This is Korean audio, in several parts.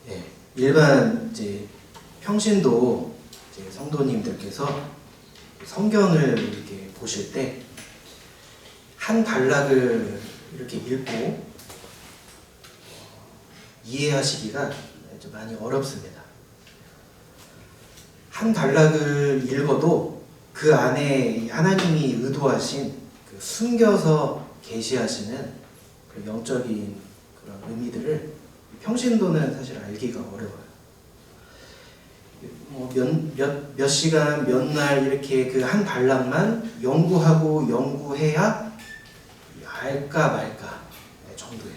예, 일반 이제 평신도 이제 성도님들께서 성경을 이렇게 보실 때 한 단락을 이렇게 읽고 이해하시기가 좀 많이 어렵습니다. 한 단락을 읽어도 그 안에 하나님이 의도하신 그 숨겨서 계시하시는 그 영적인 그런 의미들을 평신도는 사실 알기가 어려워요. 몇 시간, 몇 날 이렇게 그 한 단락만 연구해야 알까 말까 정도예요.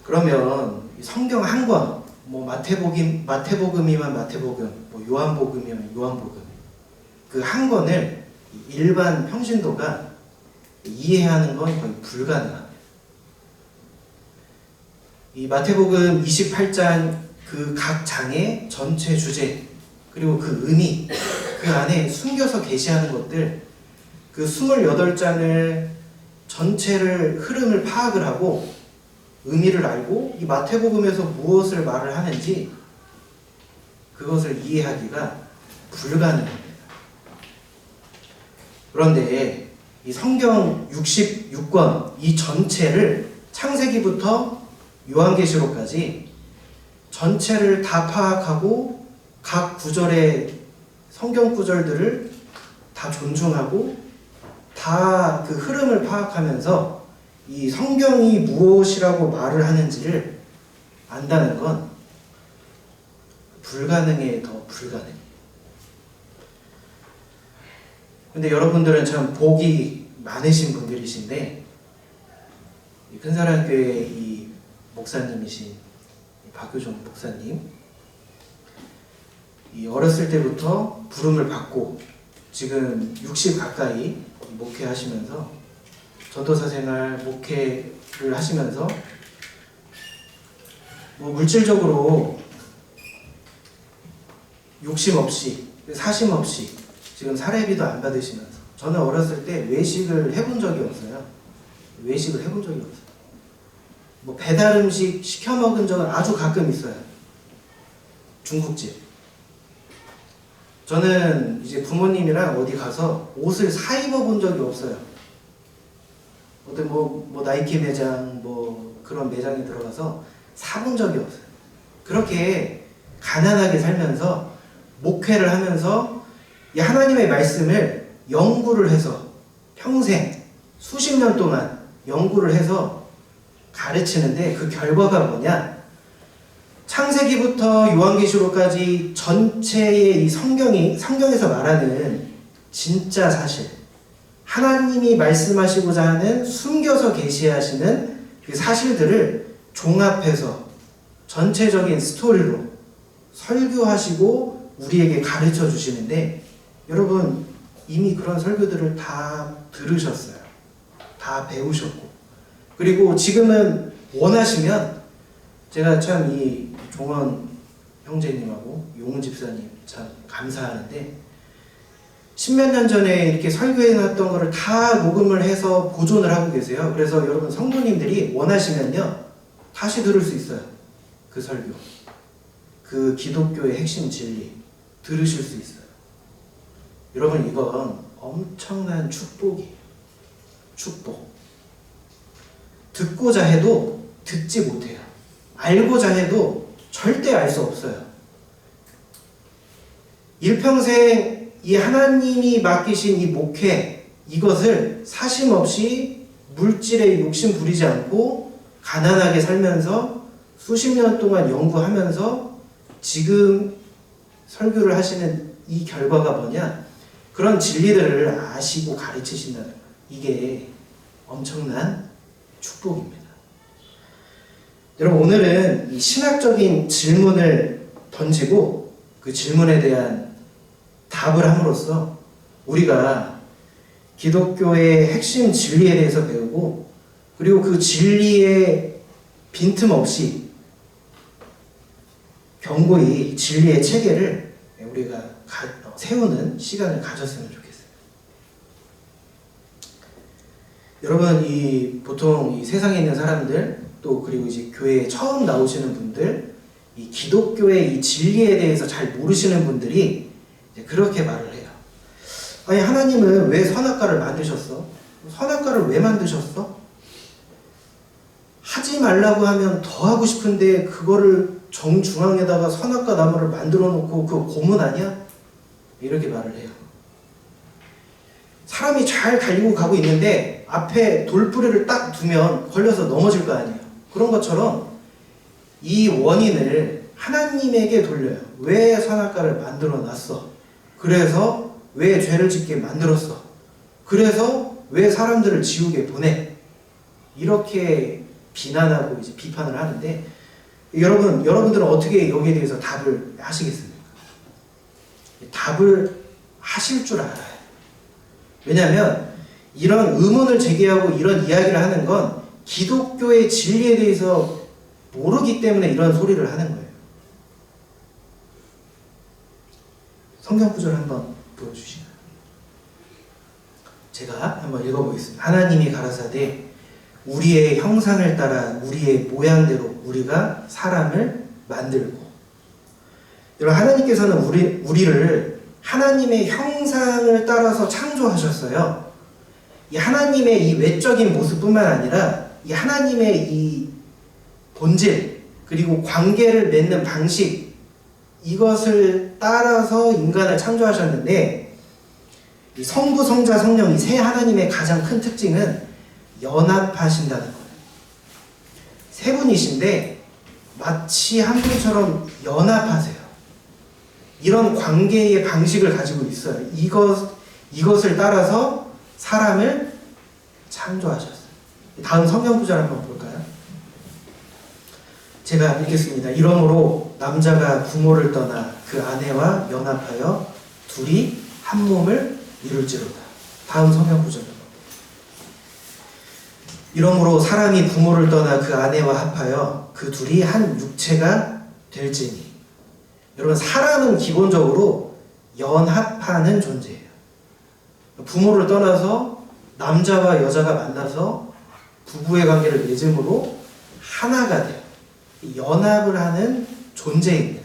그러면 성경 한 권, 마태복음이면 마태복음, 요한복음이면 요한복음, 그 한 권을 일반 평신도가 이해하는 건 거의 불가능합니다. 이 마태복음 28장 그 각 장의 전체 주제, 그리고 그 의미, 그 안에 숨겨서 계시하는 것들, 그 28장을 전체를 흐름을 파악을 하고 의미를 알고 이 마태복음에서 무엇을 말을 하는지 그것을 이해하기가 불가능합니다. 그런데 이 성경 66권 이 전체를 창세기부터 요한계시록까지 전체를 다 파악하고 각 구절의 성경 구절들을 다 존중하고 다 그 흐름을 파악하면서 이 성경이 무엇이라고 말을 하는지를 안다는 건 불가능에 더 불가능해요. 근데 여러분들은 참 복이 많으신 분들이신데 큰사랑교회 이 목사님이신 박효종 목사님, 이 어렸을 때부터 부름을 받고 지금 60 가까이 목회하시면서 전도사 생활 목회를 하시면서 물질적으로 욕심 없이 사심 없이 지금 사례비도 안 받으시면서, 저는 어렸을 때 외식을 해본 적이 없어요. 배달 음식 시켜 먹은 적은 아주 가끔 있어요. 중국집. 저는 이제 부모님이랑 어디 가서 옷을 사 입어본 적이 없어요. 어떤 나이키 매장 그런 매장에 들어가서 사본 적이 없어요. 그렇게 가난하게 살면서 목회를 하면서 이 하나님의 말씀을 연구를 해서 평생 수십 년 동안 연구를 해서 가르치는데 그 결과가 뭐냐? 창세기부터 요한계시록까지 전체의 이 성경에서 말하는 진짜 사실, 하나님이 말씀하시고자 하는 숨겨서 계시하시는 그 사실들을 종합해서 전체적인 스토리로 설교하시고 우리에게 가르쳐 주시는데, 여러분 이미 그런 설교들을 다 들으셨어요. 다 배우셨고, 그리고 지금은 원하시면 제가 참 이 종원 형제님하고 용훈 집사님 참 감사하는데, 십몇 년 전에 이렇게 설교해놨던 거를 다 녹음을 해서 보존을 하고 계세요. 그래서 여러분 성도님들이 원하시면요 다시 들을 수 있어요. 그 설교, 그 기독교의 핵심 진리 들으실 수 있어요. 여러분 이건 엄청난 축복이에요. 축복. 듣고자 해도 듣지 못해요. 알고자 해도 절대 알 수 없어요. 일평생 이 하나님이 맡기신 이 목회, 이것을 사심 없이 물질에 욕심 부리지 않고 가난하게 살면서 수십 년 동안 연구하면서 지금 설교를 하시는 이 결과가 뭐냐? 그런 진리들을 아시고 가르치신다는 거예요. 이게 엄청난 축복입니다. 여러분 오늘은 이 신학적인 질문을 던지고 그 질문에 대한 답을 함으로써 우리가 기독교의 핵심 진리에 대해서 배우고, 그리고 그 진리에 빈틈없이 견고히 진리의 체계를 우리가 세우는 시간을 가졌으면 좋겠어요. 여러분 보통 이 세상에 있는 사람들 또 그리고 이제 교회에 처음 나오시는 분들, 이 기독교의 이 진리에 대해서 잘 모르시는 분들이 이제 그렇게 말을 해요. 아니, 하나님은 왜 선악과를 만드셨어? 선악과를 왜 만드셨어? 하지 말라고 하면 더 하고 싶은데 그거를 정중앙에다가 선악과 나무를 만들어 놓고 그거 고문 아니야? 이렇게 말을 해요. 사람이 잘 달리고 가고 있는데 앞에 돌부리를 딱 두면 걸려서 넘어질 거 아니에요. 그런 것처럼 이 원인을 하나님에게 돌려요. 왜 선악과를 만들어 놨어? 그래서 왜 죄를 짓게 만들었어? 그래서 왜 사람들을 지옥에 보내? 이렇게 비난하고 이제 비판을 하는데, 여러분들은 어떻게 여기에 대해서 답을 하시겠습니까? 답을 하실 줄 알아요. 왜냐하면 이런 의문을 제기하고 이런 이야기를 하는 건 기독교의 진리에 대해서 모르기 때문에 이런 소리를 하는 거예요. 성경 구절 한번 보여주시나요? 제가 한번 읽어보겠습니다. 하나님이 가라사대 우리의 형상을 따라 우리의 모양대로 우리가 사람을 만들고. 여러분, 하나님께서는 우리를 하나님의 형상을 따라서 창조하셨어요. 이 하나님의 이 외적인 모습뿐만 아니라 이 하나님의 이 본질, 그리고 관계를 맺는 방식, 이것을 따라서 인간을 창조하셨는데, 이 성부, 성자, 성령 이 세 하나님의 가장 큰 특징은 연합하신다는 거예요. 세 분이신데 마치 한 분처럼 연합하세요. 이런 관계의 방식을 가지고 있어요. 이것을 따라서 사람을 창조하셨어요. 다음 성경 구절 한번 볼까요? 제가 읽겠습니다. 이러므로 남자가 부모를 떠나 그 아내와 연합하여 둘이 한 몸을 이룰지로다. 다음 성경 구절. 이러므로 사람이 부모를 떠나 그 아내와 합하여 그 둘이 한 육체가 될지니. 여러분, 사람은 기본적으로 연합하는 존재예요. 부모를 떠나서 남자와 여자가 만나서 부부의 관계를 맺음으로 하나가 돼요. 연합을 하는 존재입니다.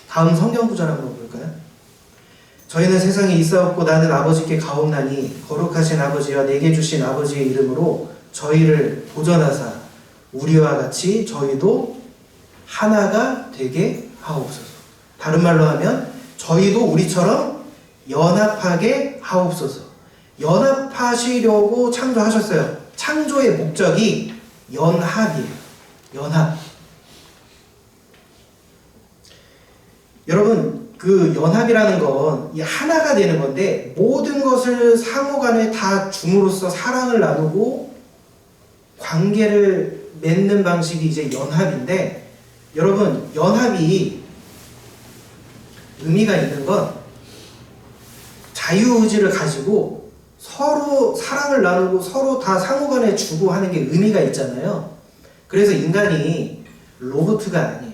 다음 성경 구절 한번 볼까요? 저희는 세상에 있사옵고 나는 아버지께 가옵나니 거룩하신 아버지와 내게 주신 아버지의 이름으로 저희를 보전하사 우리와 같이 저희도 하나가 되게 하옵소서. 다른 말로 하면 저희도 우리처럼 연합하게 하옵소서. 연합하시려고 창조하셨어요. 창조의 목적이 연합이에요. 연합. 여러분, 그 연합이라는 건 이 하나가 되는 건데, 모든 것을 상호간에 다 줌으로써 사랑을 나누고 관계를 맺는 방식이 이제 연합인데, 여러분, 연합이 의미가 있는 건 자유의지를 가지고 서로 사랑을 나누고 서로 다 상호간에 주고 하는 게 의미가 있잖아요. 그래서 인간이 로봇가 아니에요.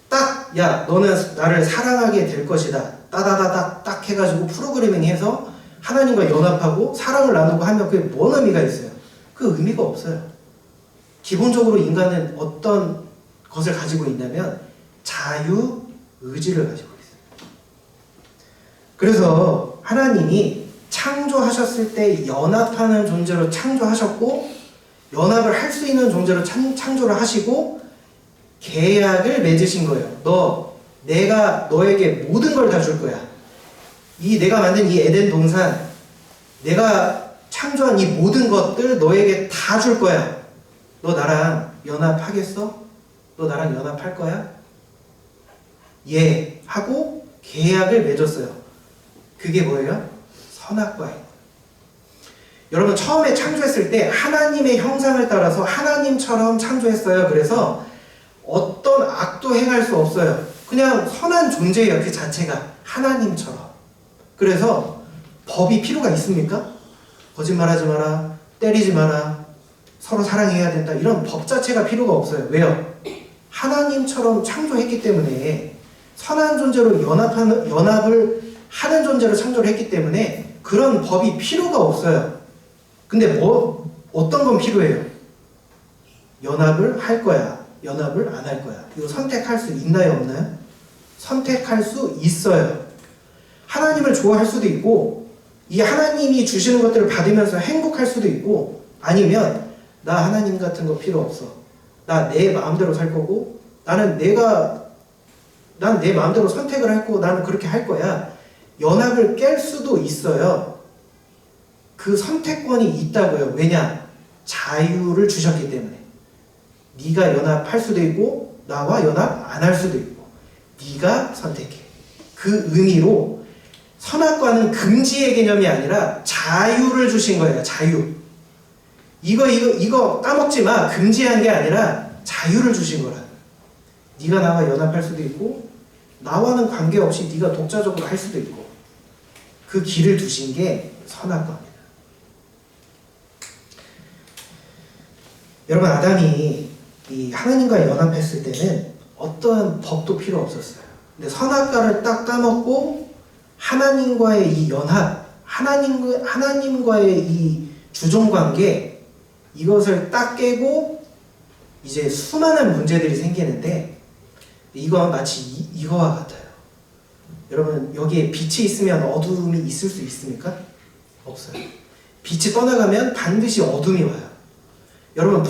딱, 야, 너는 나를 사랑하게 될 것이다. 따다다닥 딱 해가지고 프로그래밍 해서 하나님과 연합하고 사랑을 나누고 하면 그게 뭔 의미가 있어요? 그 의미가 없어요. 기본적으로 인간은 어떤 것을 가지고 있냐면 자유의지를 가지고 있어요. 그래서 하나님이 창조하셨을 때 연합하는 존재로 창조하셨고, 연합을 할 수 있는 존재로 창조를 하시고 계약을 맺으신 거예요. 내가 너에게 모든 걸 다 줄 거야. 내가 만든 이 에덴 동산, 내가 창조한 이 모든 것들 너에게 다 줄 거야. 너 나랑 연합하겠어? 너 나랑 연합할 거야? 예, 하고 계약을 맺었어요. 그게 뭐예요? 선악과예요. 여러분, 처음에 창조했을 때 하나님의 형상을 따라서 하나님처럼 창조했어요. 그래서 어떤 악도 행할 수 없어요. 그냥 선한 존재예요. 그 자체가 하나님처럼. 그래서 법이 필요가 있습니까? 거짓말하지 마라, 때리지 마라, 서로 사랑해야 된다, 이런 법 자체가 필요가 없어요. 왜요? 하나님처럼 창조했기 때문에, 선한 존재로 연합을 하는 존재로 창조를 했기 때문에 그런 법이 필요가 없어요. 근데 어떤 건 필요해요? 연합을 할 거야, 연합을 안 할 거야. 이거 선택할 수 있나요, 없나요? 선택할 수 있어요. 하나님을 좋아할 수도 있고, 이 하나님이 주시는 것들을 받으면서 행복할 수도 있고, 아니면 나 하나님 같은 거 필요 없어. 나 내 마음대로 살 거고, 난 내 마음대로 선택을 할 거고, 나는 그렇게 할 거야. 연합을 깰 수도 있어요. 그 선택권이 있다고요. 왜냐? 자유를 주셨기 때문에. 네가 연합할 수도 있고 나와 연합 안 할 수도 있고 네가 선택해. 그 의미로 선악과는 금지의 개념이 아니라 자유를 주신 거예요. 자유. 이거 까먹지 마. 금지한 게 아니라 자유를 주신 거라. 네가 나와 연합할 수도 있고 나와는 관계없이 네가 독자적으로 할 수도 있고 그 길을 두신 게 선악과입니다. 여러분, 아담이 이 하나님과 연합했을 때는 어떠한 법도 필요 없었어요. 근데 선악과를 딱 따먹고 하나님과의 이 연합, 하나님과의 이 주종관계, 이것을 딱 깨고 이제 수많은 문제들이 생기는데, 이건 마치 이거와 같아요. 여러분, 여기에 빛이 있으면 어둠이 있을 수 있습니까? 없어요. 빛이 떠나가면 반드시 어둠이 와요. 여러분,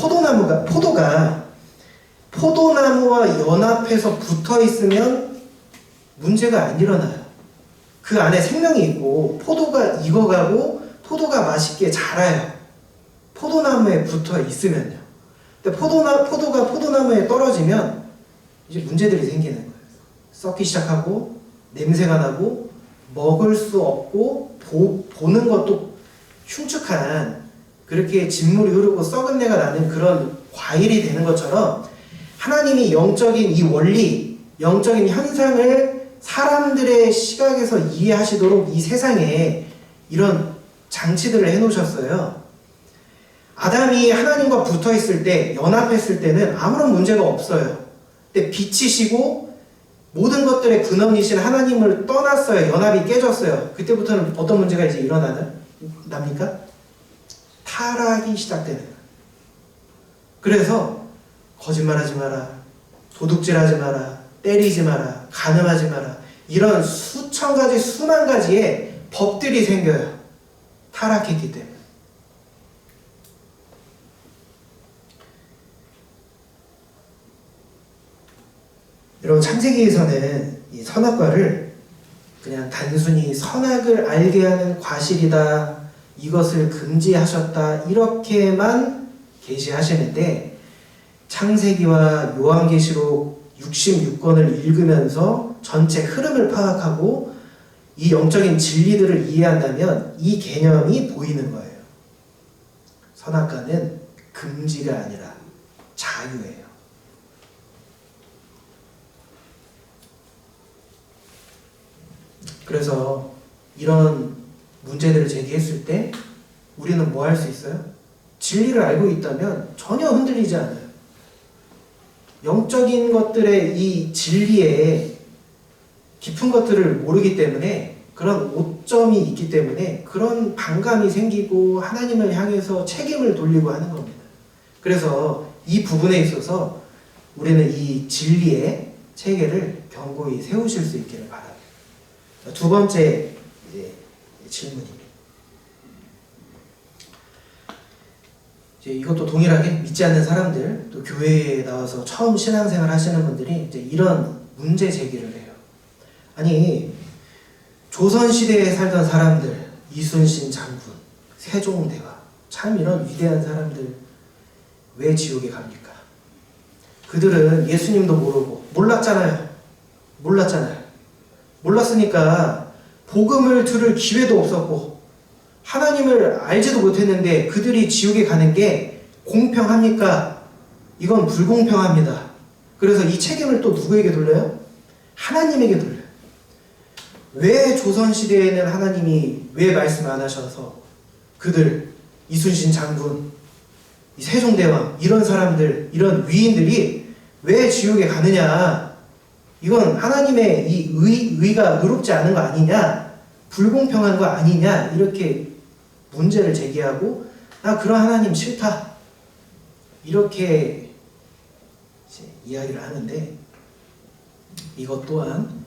포도나무와 연합해서 붙어 있으면 문제가 안 일어나요. 그 안에 생명이 있고 포도가 익어가고 포도가 맛있게 자라요. 포도나무에 붙어 있으면요. 근데 포도가 포도나무에 떨어지면 이제 문제들이 생기는 거예요. 썩기 시작하고 냄새가 나고 먹을 수 없고 보는 것도 흉측한, 그렇게 진물이 흐르고 썩은 내가 나는 그런 과일이 되는 것처럼 하나님이 영적인 이 원리, 영적인 현상을 사람들의 시각에서 이해하시도록 이 세상에 이런 장치들을 해놓으셨어요. 아담이 하나님과 붙어있을 때, 연합했을 때는 아무런 문제가 없어요. 근데 빛이시고 모든 것들의 근원이신 하나님을 떠났어요. 연합이 깨졌어요. 그때부터는 어떤 문제가 이제 납니까? 타락이 시작되는 거예요. 그래서 거짓말하지 마라, 도둑질하지 마라, 때리지 마라, 간음하지 마라, 이런 수천 가지, 수만 가지의 법들이 생겨요. 타락했기 때문에. 여러분, 창세기에서는 이 선악과를 그냥 단순히 선악을 알게 하는 과실이다, 이것을 금지하셨다, 이렇게만 계시하시는데, 창세기와 요한계시록 66권을 읽으면서 전체 흐름을 파악하고 이 영적인 진리들을 이해한다면 이 개념이 보이는 거예요. 선악과는 금지가 아니라 자유예요. 그래서 이런 문제들을 제기했을 때 우리는 뭐 할 수 있어요? 진리를 알고 있다면 전혀 흔들리지 않아요. 영적인 것들의 이 진리에 깊은 것들을 모르기 때문에, 그런 오점이 있기 때문에 그런 반감이 생기고 하나님을 향해서 책임을 돌리고 하는 겁니다. 그래서 이 부분에 있어서 우리는 이 진리의 체계를 견고히 세우실 수 있기를 바랍니다. 두 번째 질문입니다. 이것도 동일하게 믿지 않는 사람들, 또 교회에 나와서 처음 신앙생활 하시는 분들이 이제 이런 문제 제기를 해요. 아니, 조선시대에 살던 사람들, 이순신 장군, 세종대왕, 참 이런 위대한 사람들 왜 지옥에 갑니까? 그들은 예수님도 모르고 몰랐잖아요. 몰랐으니까 복음을 들을 기회도 없었고 하나님을 알지도 못했는데 그들이 지옥에 가는 게 공평합니까? 이건 불공평합니다. 그래서 이 책임을 또 누구에게 돌려요? 하나님에게 돌려요. 왜 조선시대에는 하나님이 왜 말씀 안 하셔서 그들, 이순신 장군, 세종대왕, 이런 사람들, 이런 위인들이 왜 지옥에 가느냐? 이건 하나님의 이 의가 의롭지 않은 거 아니냐? 불공평한 거 아니냐? 이렇게 문제를 제기하고, 나 그런 하나님 싫다, 이렇게 이제 이야기를 하는데 이것 또한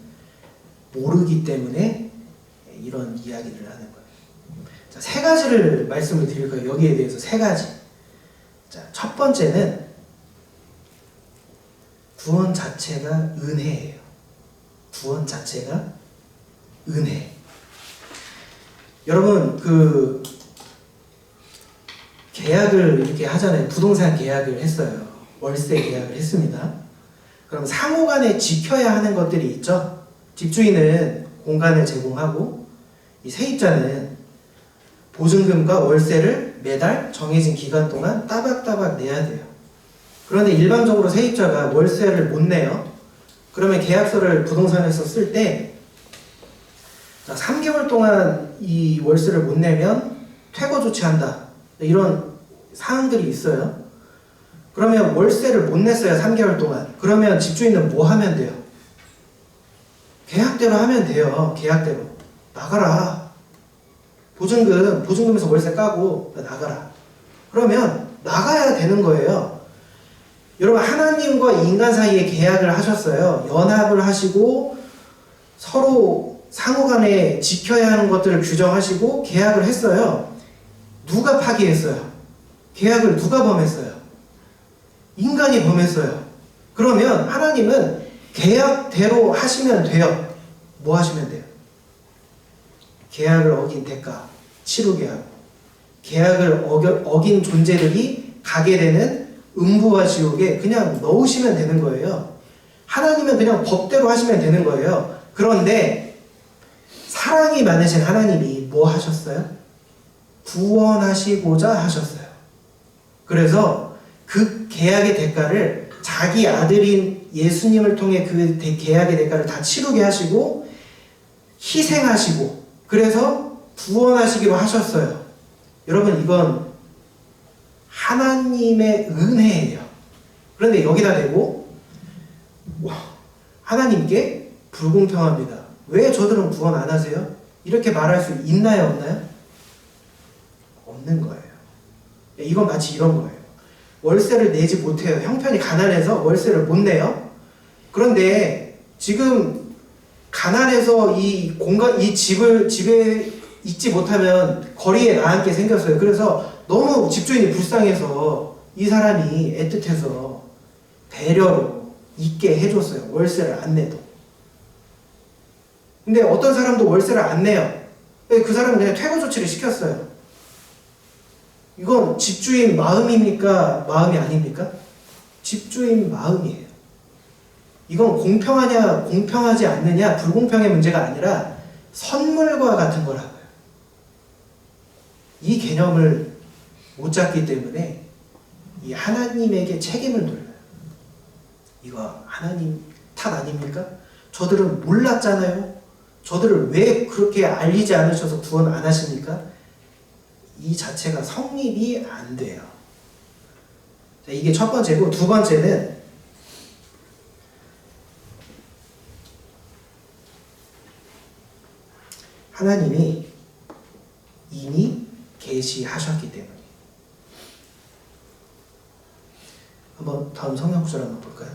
모르기 때문에 이런 이야기를 하는 거예요. 자, 세 가지를 말씀을 드릴 거예요. 여기에 대해서 세 가지. 자, 첫 번째는 구원 자체가 은혜예요. 구원 자체가 은혜. 여러분 그 계약을 이렇게 하잖아요. 부동산 계약을 했어요. 월세 계약을 했습니다. 그럼 상호간에 지켜야 하는 것들이 있죠. 집주인은 공간을 제공하고 이 세입자는 보증금과 월세를 매달 정해진 기간 동안 따박따박 내야 돼요. 그런데 일반적으로 세입자가 월세를 못 내요. 그러면 계약서를 부동산에서 쓸 때 3개월 동안 이 월세를 못 내면 퇴거 조치한다. 이런 사항들이 있어요. 그러면 월세를 못 냈어요. 3개월 동안. 그러면 집주인은 뭐 하면 돼요? 계약대로 하면 돼요. 계약대로. 나가라. 보증금에서 월세 까고 나가라. 그러면 나가야 되는 거예요. 여러분 하나님과 인간 사이에 계약을 하셨어요. 연합을 하시고 서로 상호간에 지켜야 하는 것들을 규정하시고 계약을 했어요. 누가 파기했어요? 계약을 누가 범했어요? 인간이 범했어요. 그러면 하나님은 계약대로 하시면 돼요. 뭐 하시면 돼요? 계약을 어긴 대가 치르게 하고 계약을 어긴 존재들이 가게 되는 음부와 지옥에 그냥 넣으시면 되는 거예요. 하나님은 그냥 법대로 하시면 되는 거예요. 그런데 사랑이 많으신 하나님이 뭐 하셨어요? 구원하시고자 하셨어요. 그래서 그 계약의 대가를 자기 아들인 예수님을 통해 그 계약의 대가를 다 치르게 하시고 희생하시고 그래서 구원하시기로 하셨어요. 여러분 이건 하나님의 은혜예요. 그런데 여기다 대고 하나님께 불공평합니다. 왜 저들은 구원 안 하세요? 이렇게 말할 수 있나요? 없나요? 없는 거예요. 이건 마치 이런 거예요. 월세를 내지 못해요. 형편이 가난해서 월세를 못 내요. 그런데 지금 가난해서 이 집에 있지 못하면 거리에 나앉게 생겼어요. 그래서 너무 집주인이 불쌍해서 이 사람이 애틋해서 배려로 있게 해줬어요. 월세를 안 내도. 근데 어떤 사람도 월세를 안 내요. 그 사람은 그냥 퇴거 조치를 시켰어요. 이건 집주인 마음입니까? 마음이 아닙니까? 집주인 마음이에요. 이건 공평하냐, 공평하지 않느냐, 불공평의 문제가 아니라 선물과 같은 거라고요. 이 개념을 못 잡기 때문에 이 하나님에게 책임을 돌려요. 이거 하나님 탓 아닙니까? 저들은 몰랐잖아요. 저들을 왜 그렇게 알리지 않으셔서 구원 안 하십니까? 이 자체가 성립이 안 돼요. 자, 이게 첫 번째고, 두 번째는 하나님이 이미 계시하셨기 때문에. 한번 다음 성경 구절 한번 볼까요?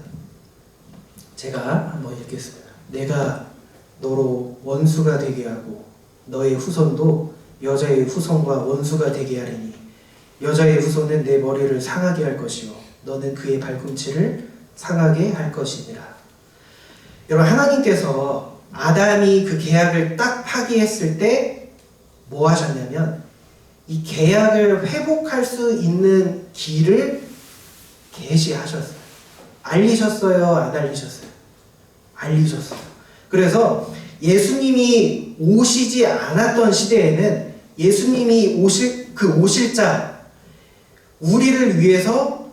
제가 한번 읽겠습니다. 내가 너로 원수가 되게 하고 너의 후손도 여자의 후손과 원수가 되게 하리니 여자의 후손은 내 머리를 상하게 할 것이요 너는 그의 발꿈치를 상하게 할 것이니라. 여러분 하나님께서 아담이 그 계약을 딱 파기했을 때 뭐 하셨냐면 이 계약을 회복할 수 있는 길을 계시하셨어요. 알리셨어요? 안 알리셨어요? 알리셨어요. 그래서 예수님이 오시지 않았던 시대에는 예수님이 오실 자 우리를 위해서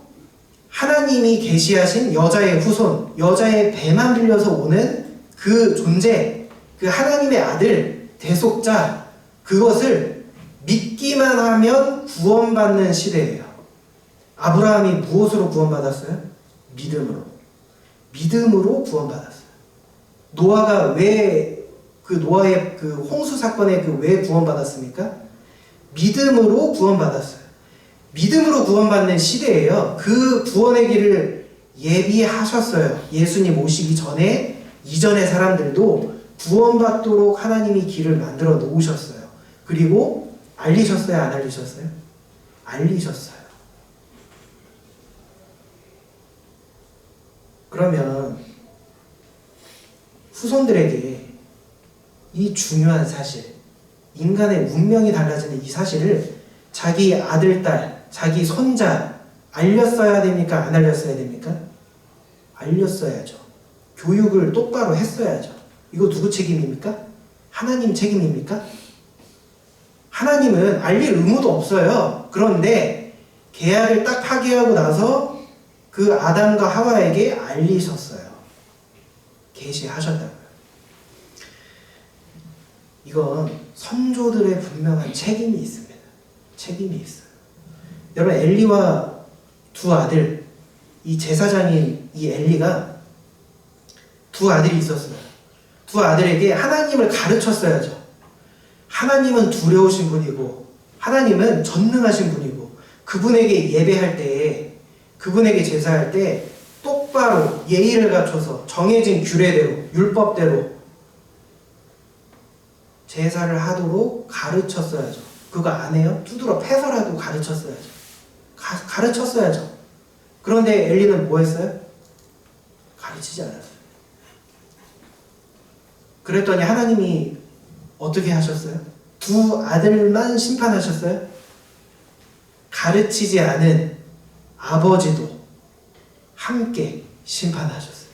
하나님이 계시하신 여자의 후손, 여자의 배만 빌려서 오는 그 존재, 그 하나님의 아들, 대속자, 그것을 믿기만 하면 구원받는 시대예요. 아브라함이 무엇으로 구원받았어요? 믿음으로. 믿음으로 구원받았어요. 노아가 왜 노아의 그 홍수 사건에 왜 구원받았습니까? 믿음으로 구원받았어요. 믿음으로 구원받는 시대예요. 그 구원의 길을 예비하셨어요. 예수님 오시기 전에 이전의 사람들도 구원받도록 하나님이 길을 만들어 놓으셨어요. 그리고 알리셨어요? 안 알리셨어요? 알리셨어요. 그러면 후손들에게 이 중요한 사실, 인간의 운명이 달라지는 이 사실을 자기 아들, 딸, 자기 손자 알렸어야 됩니까? 안 알렸어야 됩니까? 알렸어야죠. 교육을 똑바로 했어야죠. 이거 누구 책임입니까? 하나님 책임입니까? 하나님은 알릴 의무도 없어요. 그런데 계약을 딱 파기하고 나서 그 아담과 하와에게 알리셨어요. 계시하셨다고요. 이건 선조들의 분명한 책임이 있습니다. 책임이 있어요. 여러분, 엘리와 두 아들, 이 제사장인 이 엘리가 두 아들이 있었어요. 두 아들에게 하나님을 가르쳤어야죠. 하나님은 두려우신 분이고 하나님은 전능하신 분이고 그분에게 예배할 때, 그분에게 제사할 때 똑바로 예의를 갖춰서 정해진 규례대로, 율법대로 제사를 하도록 가르쳤어야죠. 그거 안 해요? 두드러 패서라도 가르쳤어야죠. 가르쳤어야죠. 그런데 엘리는 뭐 했어요? 가르치지 않았어요. 그랬더니 하나님이 어떻게 하셨어요? 두 아들만 심판하셨어요? 가르치지 않은 아버지도 함께 심판하셨어요.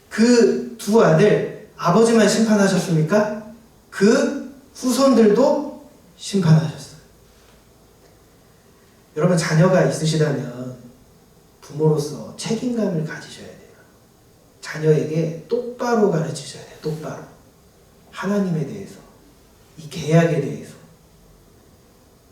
그 두 아들, 아버지만 심판하셨습니까? 그 후손들도 심판하셨어요. 여러분, 자녀가 있으시다면 부모로서 책임감을 가지셔야 돼요. 자녀에게 똑바로 가르치셔야 돼요. 똑바로. 하나님에 대해서, 이 계약에 대해서,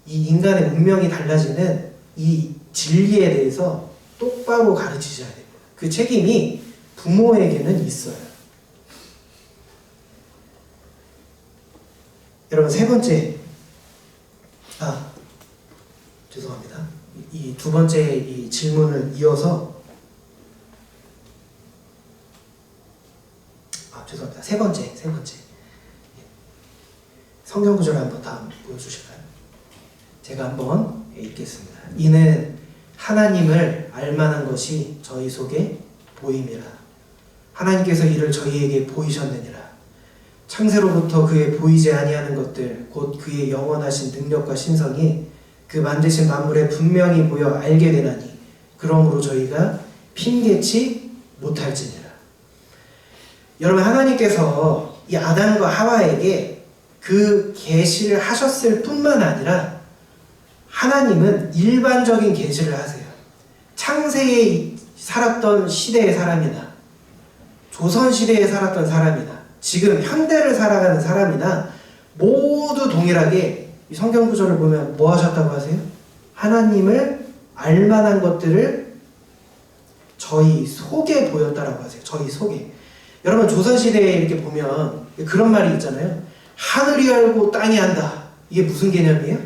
이 인간의 운명이 달라지는 이 진리에 대해서 똑바로 가르치셔야 됩니다. 그 책임이 부모에게는 있어요. 여러분, 세 번째, 죄송합니다. 이 두 번째 이 질문을 이어서, 죄송합니다. 세 번째. 성경 구절을 한번 다음 보여주실까요? 제가 한번 읽겠습니다. 이는 하나님을 알만한 것이 저희 속에 보임이라. 하나님께서 이를 저희에게 보이셨느니라. 창세로부터 그의 보이지 아니하는 것들 곧 그의 영원하신 능력과 신성이 그 만드신 만물에 분명히 보여 알게 되나니 그러므로 저희가 핑계치 못할지니라. 여러분, 하나님께서 이 아담과 하와에게 그 계시를 하셨을 뿐만 아니라 하나님은 일반적인 계시를 하세요. 창세에 살았던 시대의 사람이나 조선시대에 살았던 사람이나 지금 현대를 살아가는 사람이나 모두 동일하게 이 성경 구절을 보면 뭐 하셨다고 하세요? 하나님을 알만한 것들을 저희 속에 보였다라고 하세요. 저희 속에. 여러분, 조선시대에 이렇게 보면 그런 말이 있잖아요. 하늘이 알고 땅이 안다. 이게 무슨 개념이에요?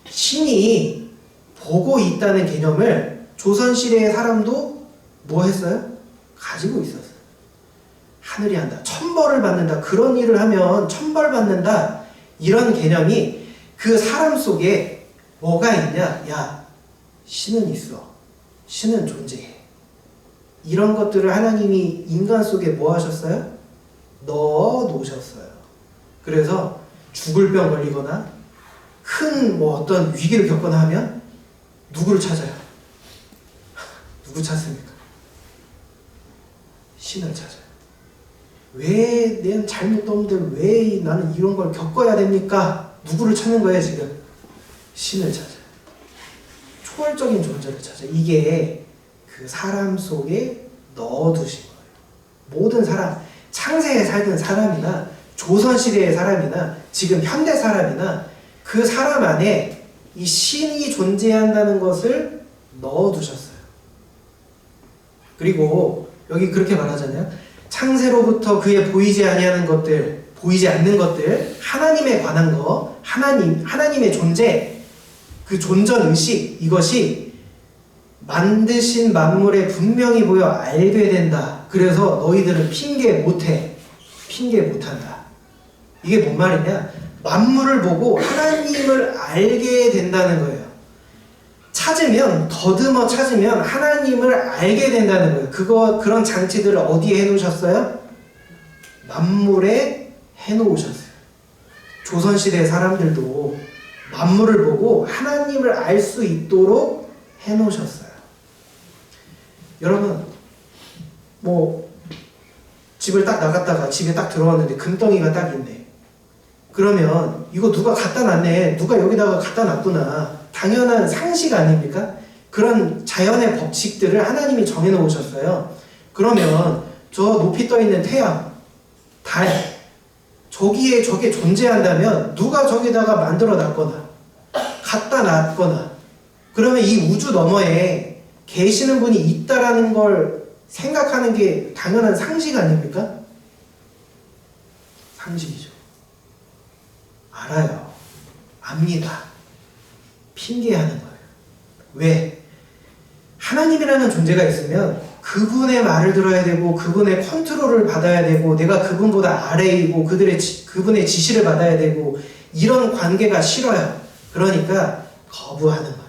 신이 보고 있다는 개념을 조선시대의 사람도 뭐 했어요? 가지고 있었어요. 하늘이 한다. 천벌을 받는다. 그런 일을 하면 천벌 받는다. 이런 개념이 그 사람 속에 뭐가 있냐? 야, 신은 있어. 신은 존재해. 이런 것들을 하나님이 인간 속에 뭐 하셨어요? 넣어 놓으셨어요. 그래서 죽을 병 걸리거나 큰 어떤 위기를 겪거나 하면 누구를 찾아요? 누구 찾습니까? 신을 찾아요. 왜 내 잘못 없는데 왜 나는 이런 걸 겪어야 됩니까? 누구를 찾는 거예요, 지금? 신을 찾아요. 초월적인 존재를 찾아요. 이게 그 사람 속에 넣어두신 거예요. 모든 사람, 창세에 살던 사람이나 조선시대의 사람이나 지금 현대 사람이나 그 사람 안에 이 신이 존재한다는 것을 넣어두셨어요. 그리고 여기 그렇게 말하잖아요. 창세로부터 그의 보이지 아니하는 것들, 보이지 않는 것들, 하나님에 관한 거, 하나님의 존재, 그 존전 의식, 이것이 만드신 만물에 분명히 보여 알게 된다. 그래서 너희들은 핑계 못해. 핑계 못한다. 이게 뭔 말이냐? 만물을 보고 하나님을 알게 된다는 거예요. 찾으면, 더듬어 찾으면 하나님을 알게 된다는 거예요. 그런 장치들을 어디에 해놓으셨어요? 만물에 해놓으셨어요. 조선시대 사람들도 만물을 보고 하나님을 알 수 있도록 해놓으셨어요. 여러분, 집을 딱 나갔다가 집에 딱 들어왔는데 금덩이가 딱 있네. 그러면 이거 누가 갖다 놨네. 누가 여기다가 갖다 놨구나. 당연한 상식 아닙니까? 그런 자연의 법칙들을 하나님이 정해놓으셨어요. 그러면 저 높이 떠있는 태양, 달, 저기에 저게 존재한다면 누가 저기다가 만들어 놨거나 갖다 놨거나 그러면 이 우주 너머에 계시는 분이 있다라는 걸 생각하는 게 당연한 상식 아닙니까? 상식이죠. 알아요. 압니다. 핑계하는 거예요. 왜? 하나님이라는 존재가 있으면 그분의 말을 들어야 되고 그분의 컨트롤을 받아야 되고 내가 그분보다 아래이고 그분의 지시를 받아야 되고 이런 관계가 싫어요. 그러니까 거부하는 거예요.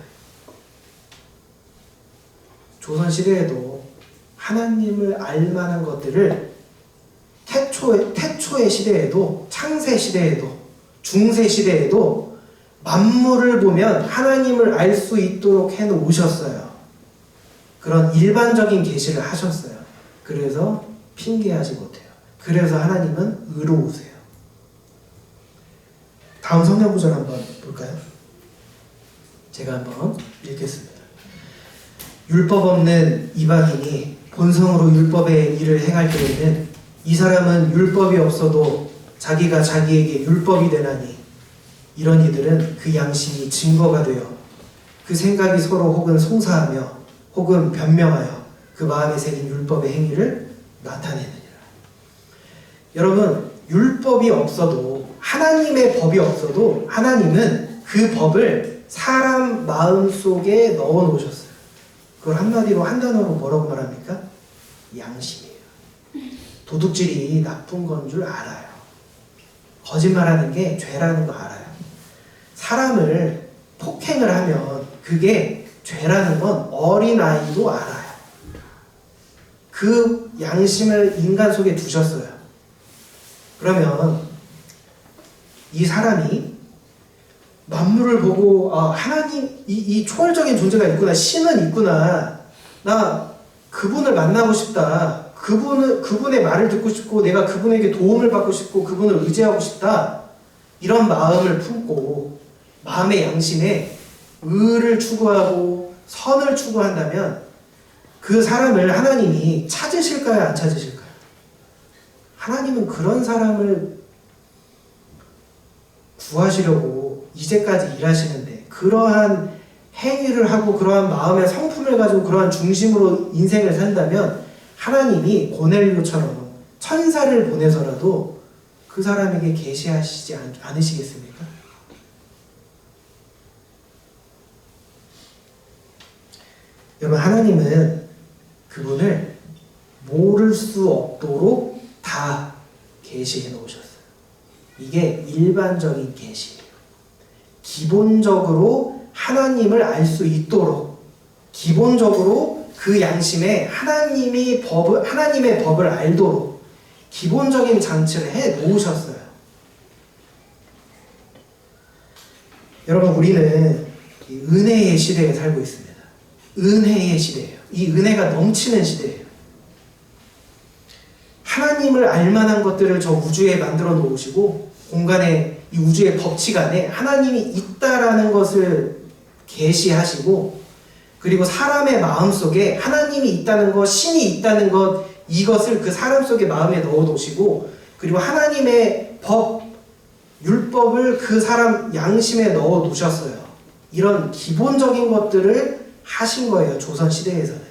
조선시대에도 하나님을 알만한 것들을 태초의 시대에도 창세 시대에도 중세 시대에도 만물을 보면 하나님을 알 수 있도록 해놓으셨어요. 그런 일반적인 계시를 하셨어요. 그래서 핑계하지 못해요. 그래서 하나님은 의로우세요. 다음 성경 구절 한번 볼까요? 제가 한번 읽겠습니다. 율법 없는 이방인이 본성으로 율법의 일을 행할 때에는 이 사람은 율법이 없어도 자기가 자기에게 율법이 되나니 이런 이들은 그 양심이 증거가 되어 그 생각이 서로 혹은 송사하며 혹은 변명하여 그 마음에 새긴 율법의 행위를 나타내느니라. 여러분, 율법이 없어도 하나님의 법이 없어도 하나님은 그 법을 사람 마음속에 넣어 놓으셨어요. 그걸 한마디로 한 단어로 뭐라고 말합니까? 양심이에요. 도둑질이 나쁜 건 줄 알아요. 거짓말하는 게 죄라는 거 알아요. 사람을 폭행을 하면 그게 죄라는 건 어린아이도 알아요. 그 양심을 인간 속에 두셨어요. 그러면 이 사람이 만물을 보고 하나님 이 초월적인 존재가 있구나. 신은 있구나. 나 그분을 만나고 싶다. 그분의 말을 듣고 싶고 내가 그분에게 도움을 받고 싶고 그분을 의지하고 싶다. 이런 마음을 품고 마음의 양심에 의를 추구하고 선을 추구한다면 그 사람을 하나님이 찾으실까요? 안 찾으실까요? 하나님은 그런 사람을 구하시려고 이제까지 일하시는데 그러한 행위를 하고 그러한 마음의 성품을 가지고 그러한 중심으로 인생을 산다면 하나님이 고넬료처럼 천사를 보내서라도 그 사람에게 계시하시지 않으시겠습니까? 여러분, 하나님은 그분을 모를 수 없도록 다 계시해 놓으셨어요. 이게 일반적인 계시예요. 기본적으로 하나님을 알 수 있도록 기본적으로 그 양심에 하나님의 법을 알도록 기본적인 장치를 해 놓으셨어요. 여러분, 우리는 은혜의 시대에 살고 있습니다. 은혜의 시대예요. 이 은혜가 넘치는 시대예요. 하나님을 알만한 것들을 저 우주에 만들어 놓으시고 공간에 이 우주의 법칙 안에 하나님이 있다라는 것을 계시하시고 그리고 사람의 마음속에 하나님이 있다는 것, 신이 있다는 것 이것을 그 사람 속에 마음에 넣어 놓으시고 그리고 하나님의 법, 율법을 그 사람 양심에 넣어 놓으셨어요. 이런 기본적인 것들을 하신 거예요. 조선시대에서는.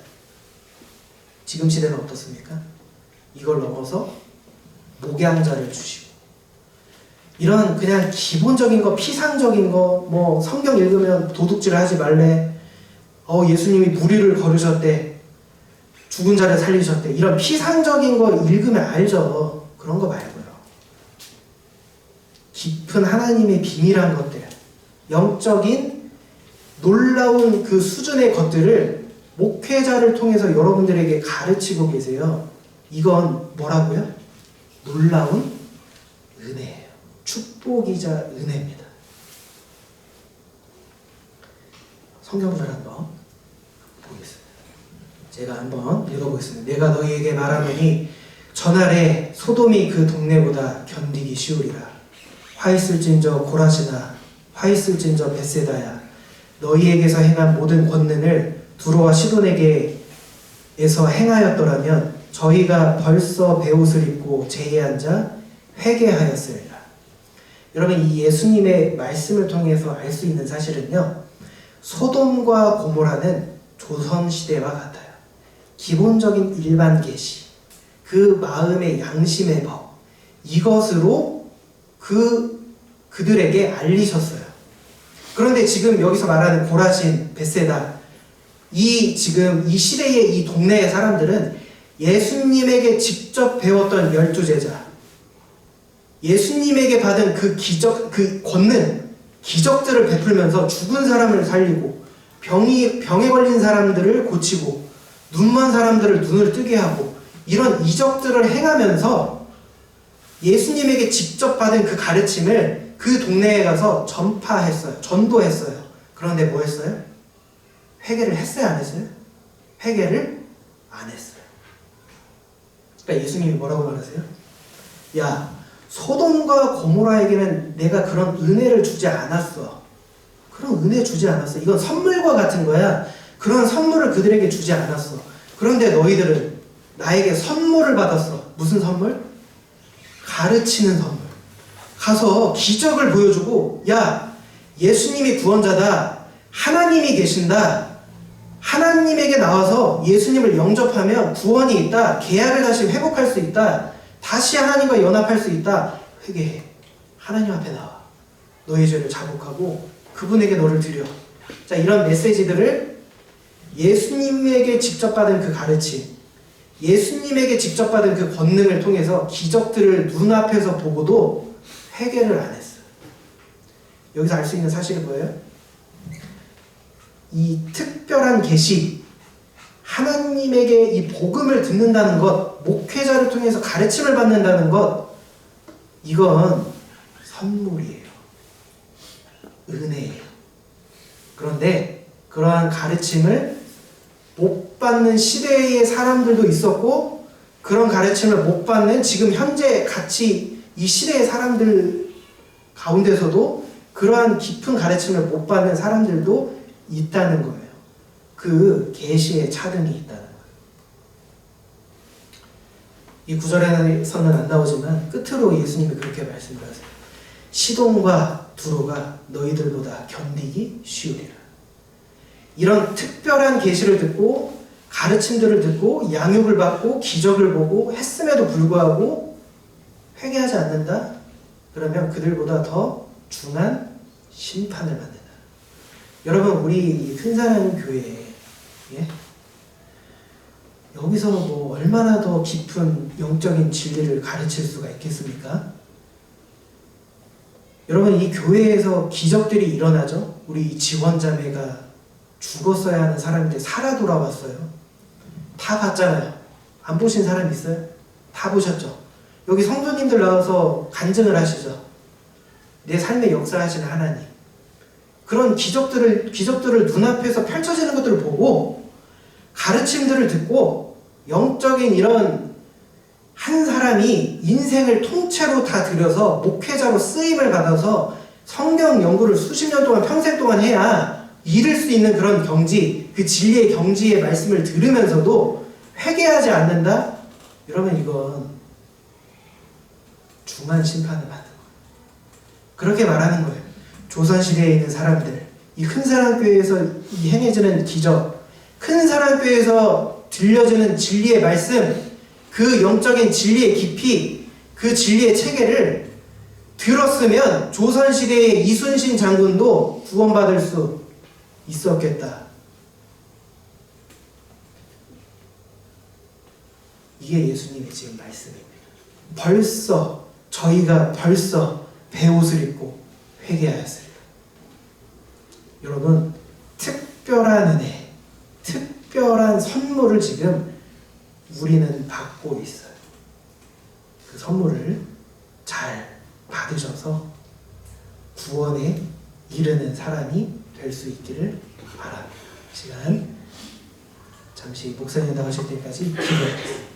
지금 시대는 어떻습니까? 이걸 넘어서 목양자를 주시고 이런 그냥 기본적인 거, 피상적인 거, 뭐 성경 읽으면 도둑질 하지 말래, 예수님이 무리를 걸으셨대, 죽은 자를 살리셨대, 이런 피상적인 거 읽으면 알죠. 그런 거 말고요. 깊은 하나님의 비밀한 것들, 영적인 놀라운 그 수준의 것들을 목회자를 통해서 여러분들에게 가르치고 계세요. 이건 뭐라고요? 놀라운 은혜예요. 축복이자 은혜입니다. 성경을 한번 보겠습니다. 제가 한번 읽어보겠습니다. 내가 너희에게 말하노니 전날에 소돔이 그 동네보다 견디기 쉬우리라. 화 있을진저 고라시나 화 있을진저 벳세다야, 너희에게서 행한 모든 권능을 두로와 시돈에게에서 행하였더라면 저희가 벌써 베옷을 입고 제에 앉아 회개하였으리라. 여러분, 이 예수님의 말씀을 통해서 알 수 있는 사실은요, 소돔과 고모라는 조선시대와 같아요. 기본적인 일반 계시, 그 마음의 양심의 법, 이것으로 그들에게 알리셨어요. 그런데 지금 여기서 말하는 고라신, 벳세다, 지금 이 시대의 이 동네의 사람들은 예수님에게 직접 배웠던 12제자, 예수님에게 받은 그 기적, 그 권능, 기적들을 베풀면서 죽은 사람을 살리고, 병에 걸린 사람들을 고치고, 눈먼 사람들을 눈을 뜨게 하고, 이런 이적들을 행하면서 예수님에게 직접 받은 그 가르침을 그 동네에 가서 전파했어요. 전도했어요. 그런데 뭐 했어요? 회개를 했어요? 안 했어요? 회개를 안 했어요. 그러니까 예수님이 뭐라고 말하세요? 야, 소돔과 고모라에게는 내가 그런 은혜를 주지 않았어. 그런 은혜 주지 않았어. 이건 선물과 같은 거야. 그런 선물을 그들에게 주지 않았어. 그런데 너희들은 나에게 선물을 받았어. 무슨 선물? 가르치는 선물. 가서 기적을 보여주고, 야, 예수님이 구원자다. 하나님이 계신다. 하나님에게 나와서 예수님을 영접하면 구원이 있다. 계약을 다시 회복할 수 있다. 다시 하나님과 연합할 수 있다. 회개해. 하나님 앞에 나와. 너의 죄를 자복하고 그분에게 너를 드려. 자, 이런 메시지들을 예수님에게 직접 받은 그 가르침, 예수님에게 직접 받은 그 권능을 통해서 기적들을 눈앞에서 보고도 회개를 안 했어요. 여기서 알 수 있는 사실이 뭐예요? 이 특별한 계시, 하나님에게 이 복음을 듣는다는 것, 목회자를 통해서 가르침을 받는다는 것, 이건 선물이에요. 은혜예요. 그런데 그러한 가르침을 못 받는 시대의 사람들도 있었고, 그런 가르침을 못 받는 지금 현재 같이 이 시대의 사람들 가운데서도 그러한 깊은 가르침을 못 받는 사람들도 있다는 거예요. 그 계시의 차등이 있다는 거예요. 이 구절에서는 안 나오지만 끝으로 예수님이 그렇게 말씀하세요. 시돈과 두로가 너희들보다 견디기 쉬우리라. 이런 특별한 계시를 듣고 가르침들을 듣고 양육을 받고 기적을 보고 했음에도 불구하고 회개하지 않는다? 그러면 그들보다 더 중한 심판을 받는다. 여러분, 우리 큰사랑 교회, 예? 여기서 뭐 얼마나 더 깊은 영적인 진리를 가르칠 수가 있겠습니까? 여러분, 이 교회에서 기적들이 일어나죠? 우리 지원자매가 죽었어야 하는 사람인데 살아 돌아왔어요. 다 봤잖아요. 안 보신 사람 있어요? 다 보셨죠? 여기 성도님들 나와서 간증을 하시죠. 내 삶의 역사하시는 하나님. 그런 기적들을 눈앞에서 펼쳐지는 것들을 보고 가르침들을 듣고 영적인 이런 한 사람이 인생을 통째로 다 들여서 목회자로 쓰임을 받아서 성경 연구를 수십 년 동안 평생 동안 해야 이룰 수 있는 그런 경지, 그 진리의 경지의 말씀을 들으면서도 회개하지 않는다? 여러분, 이건 중한 심판을 받는 거예요. 그렇게 말하는 거예요. 조선시대에 있는 사람들, 이 큰사랑교회에서 행해지는 기적, 큰사랑교회에서 들려지는 진리의 말씀, 그 영적인 진리의 깊이, 그 진리의 체계를 들었으면 조선시대의 이순신 장군도 구원받을 수 있었겠다. 이게 예수님의 지금 말씀입니다. 저희가 벌써 베옷을 입고 회개하였으리라. 여러분, 특별한 은혜, 특별한 선물을 지금 우리는 받고 있어요. 그 선물을 잘 받으셔서 구원에 이르는 사람이 될 수 있기를 바랍니다. 시간 잠시 목사님 나가실 때까지 기도하겠습니다.